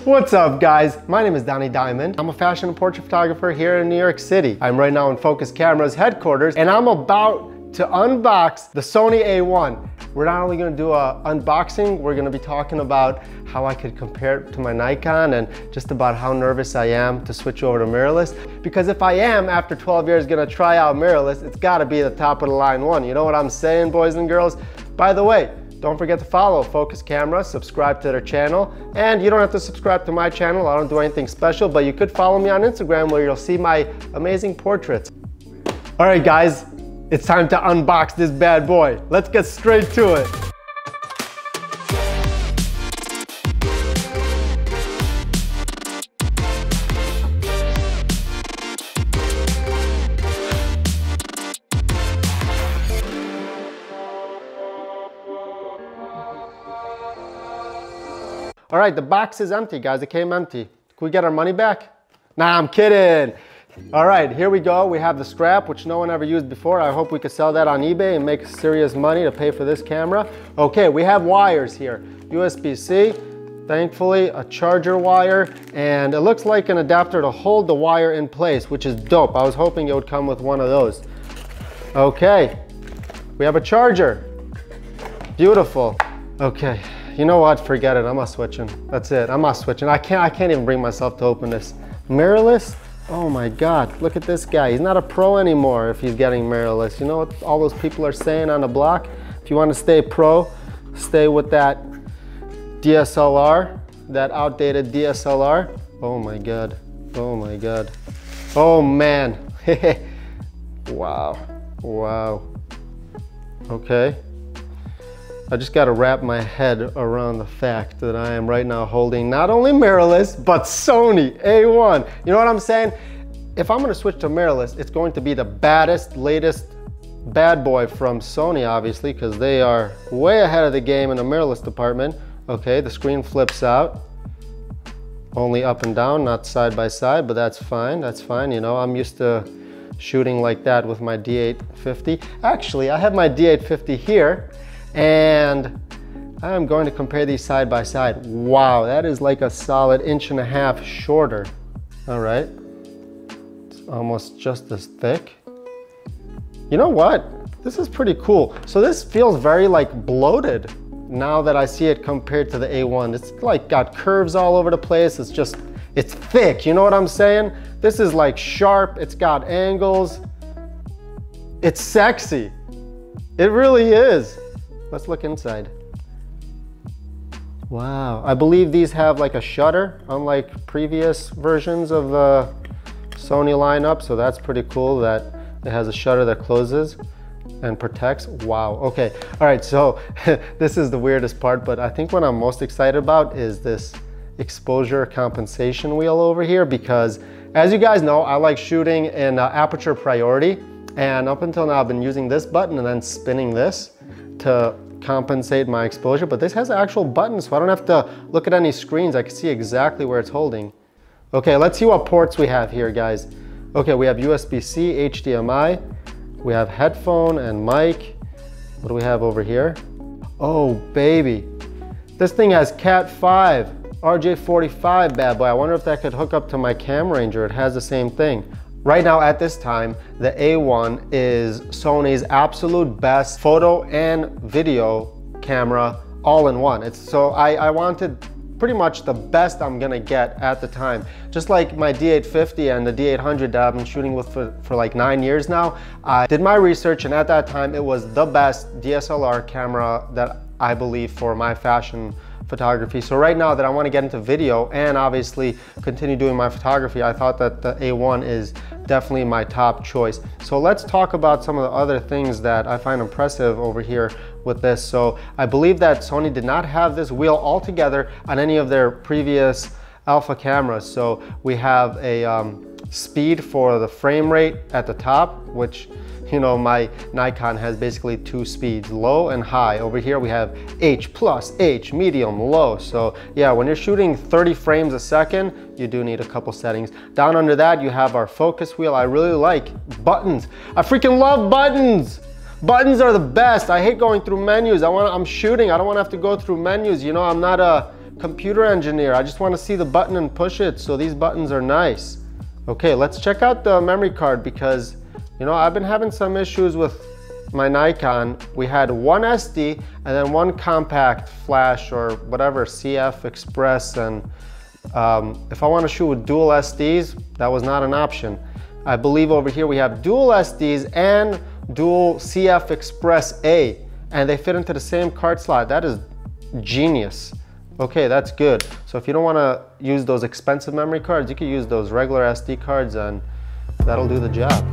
What's up guys? My name is Dani Diamond. I'm a fashion and portrait photographer here in New York City. I'm right now in Focus Camera's headquarters and I'm about to unbox the Sony A1. We're not only going to do an unboxing, we're going to be talking about how I could compare it to my Nikon and just about how nervous I am to switch over to mirrorless. Because if I am, after 12 years, going to try out mirrorless, it's got to be the top of the line one. You know what I'm saying, boys and girls? By the way, don't forget to follow Focus Camera, subscribe to their channel, and you don't have to subscribe to my channel. I don't do anything special, but you could follow me on Instagram where you'll see my amazing portraits. All right, guys. It's time to unbox this bad boy. Let's get straight to it. All right, the box is empty, guys. It came empty. Can we get our money back? Nah, I'm kidding. All right, here we go. We have the strap, which no one ever used before. I hope we could sell that on eBay and make serious money to pay for this camera. Okay, we have wires here. USB-C, thankfully, a charger wire, and it looks like an adapter to hold the wire in place, which is dope. I was hoping it would come with one of those. Okay, we have a charger. Beautiful. Okay, you know what? Forget it. I'm not switching. That's it. I'm not switching. I can't even bring myself to open this. Mirrorless? Oh my God, look at this guy. He's not a pro anymore if he's getting mirrorless. You know what all those people are saying on the block? If you want to stay pro, stay with that DSLR, that outdated DSLR. Oh my God, oh my God. Oh man, wow, wow. Okay. I just got to wrap my head around the fact that I am right now holding not only mirrorless, but Sony A1. You know what I'm saying? If I'm going to switch to mirrorless, it's going to be the baddest, latest bad boy from Sony, obviously, because they are way ahead of the game in the mirrorless department. Okay, the screen flips out. Only up and down, not side by side, but that's fine. That's fine. You know, I'm used to shooting like that with my D850. Actually, I have my D850 here. And I'm going to compare these side by side. Wow, that is like a solid 1.5 inches shorter. All right, it's almost just as thick. You know what? This is pretty cool. So this feels very like bloated now that I see it compared to the A1. It's like got curves all over the place. It's thick, you know what I'm saying? This is like sharp, it's got angles. It's sexy. It really is. Let's look inside. Wow, I believe these have like a shutter, unlike previous versions of the Sony lineup, so that's pretty cool that it has a shutter that closes and protects. Wow, okay. All right, so this is the weirdest part, but I think what I'm most excited about is this exposure compensation wheel over here, because as you guys know, I like shooting in aperture priority, and up until now I've been using this button and then spinning this to compensate my exposure, but this has actual buttons, so I don't have to look at any screens. I can see exactly where it's holding. Okay, let's see what ports we have here, guys. Okay, we have USB-C, HDMI, we have headphone and mic. What do we have over here? Oh, baby. This thing has Cat 5, RJ45 bad boy. I wonder if that could hook up to my Cam Ranger. It has the same thing. Right now at this time, the A1 is Sony's absolute best photo and video camera all in one. So I wanted pretty much the best I'm gonna get at the time. Just like my D850 and the D800 that I've been shooting with for like 9 years now, I did my research, and at that time it was the best DSLR camera that I believe for my fashion photography. So right now that I want to get into video and obviously continue doing my photography, I thought that the A1 is definitely my top choice. So let's talk about some of the other things that I find impressive over here with this. So I believe that Sony did not have this wheel altogether on any of their previous alpha cameras. So we have a speed for the frame rate at the top, which, you know, my Nikon has basically 2 speeds, low and high. Over here we have H+, H, medium, low. So yeah, when you're shooting 30 frames a second, you do need a couple settings. Down under that, you have our focus wheel. I really like buttons. I freaking love buttons. Buttons are the best. I hate going through menus. I'm shooting. I don't want to have to go through menus. You know, I'm not a computer engineer. I just want to see the button and push it, so these buttons are nice. Okay, let's check out the memory card because, you know, I've been having some issues with my Nikon. We had one SD and then one compact flash or whatever, CF Express, and if I want to shoot with dual SDs, that was not an option. I believe over here we have dual SDs and dual CF Express A, and they fit into the same card slot. That is genius. Okay, that's good. So if you don't want to use those expensive memory cards, you can use those regular SD cards and that'll do the job.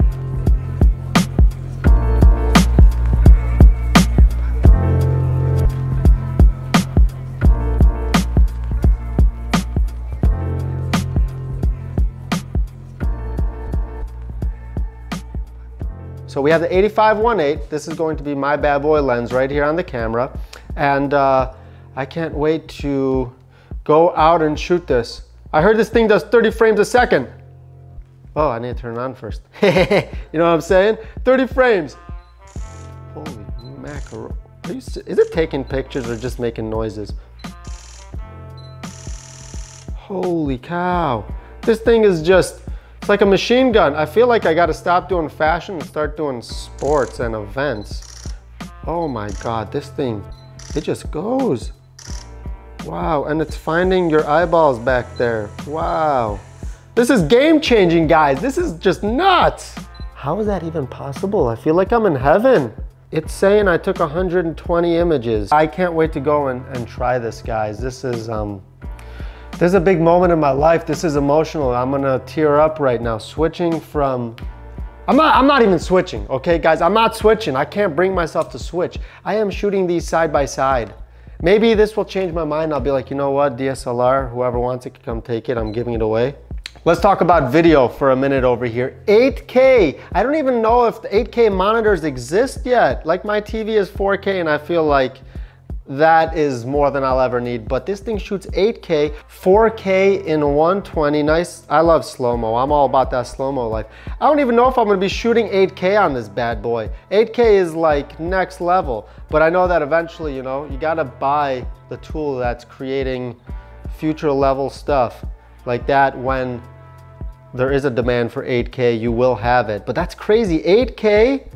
So we have the 85-1.8. This is going to be my bad boy lens right here on the camera. And I can't wait to go out and shoot this. I heard this thing does 30 frames a second. Oh, I need to turn it on first. You know what I'm saying? 30 frames. Holy mackerel. Is it taking pictures or just making noises? Holy cow. This thing is just, it's like a machine gun. I feel like I gotta stop doing fashion and start doing sports and events. Oh my God, this thing, it just goes. Wow, and it's finding your eyeballs back there. Wow. This is game changing, guys. This is just nuts. How is that even possible? I feel like I'm in heaven. It's saying I took 120 images. I can't wait to go and try this, guys. This is a big moment in my life. This is emotional. I'm gonna tear up right now. Switching from, I'm not even switching, okay, guys? I'm not switching. I can't bring myself to switch. I am shooting these side by side. Maybe this will change my mind. I'll be like, you know what, DSLR, whoever wants it can come take it. I'm giving it away. Let's talk about video for a minute over here. 8K. I don't even know if the 8K monitors exist yet. Like my TV is 4K and I feel like that is more than I'll ever need, but this thing shoots 8K, 4K in 120, nice. I love slow-mo, I'm all about that slow-mo life. I don't even know if I'm gonna be shooting 8K on this bad boy. 8K is like next level, but I know that eventually, you know, you gotta buy the tool that's creating future level stuff like that. When there is a demand for 8K, you will have it, but that's crazy, 8K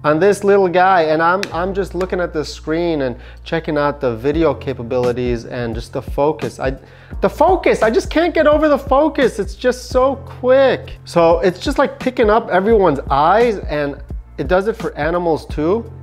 on this little guy, and I'm just looking at the screen and checking out the video capabilities and just the focus. I just can't get over the focus. It's just so quick. So it's just like picking up everyone's eyes, and it does it for animals too.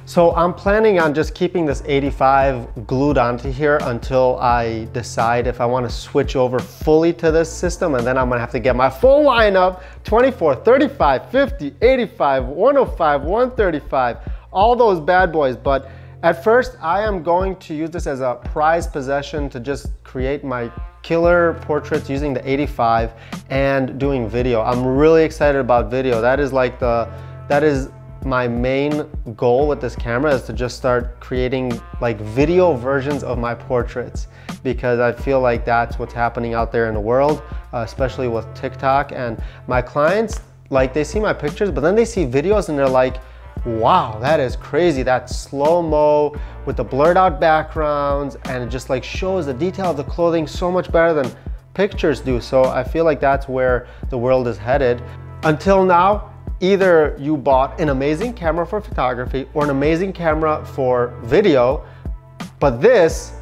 So I'm planning on just keeping this 85 glued onto here until I decide if I want to switch over fully to this system, and then I'm gonna have to get my full lineup, 24, 35, 50, 85, 105, 135, all those bad boys. But at first I am going to use this as a prized possession to just create my killer portraits using the 85 and doing video. I'm really excited about video. That is my main goal with this camera, is to just start creating like video versions of my portraits, because I feel like that's what's happening out there in the world, especially with TikTok. And my clients, like, they see my pictures, but then they see videos and they're like, wow, that is crazy. That slow-mo with the blurred out backgrounds, and it just like shows the detail of the clothing so much better than pictures do. So I feel like that's where the world is headed. Until now, either you bought an amazing camera for photography or an amazing camera for video, but this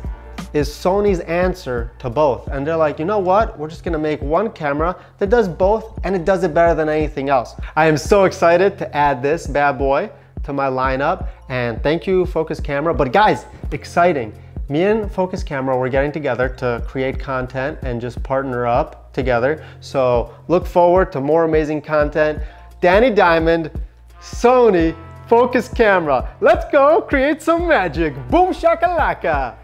is Sony's answer to both. And they're like, you know what? We're just gonna make one camera that does both, and it does it better than anything else. I am so excited to add this bad boy to my lineup, and thank you, Focus Camera. But guys, exciting. Me and Focus Camera, we're getting together to create content and just partner up together. So look forward to more amazing content. Dani Diamond, Sony, Focus Camera. Let's go create some magic. Boom shakalaka.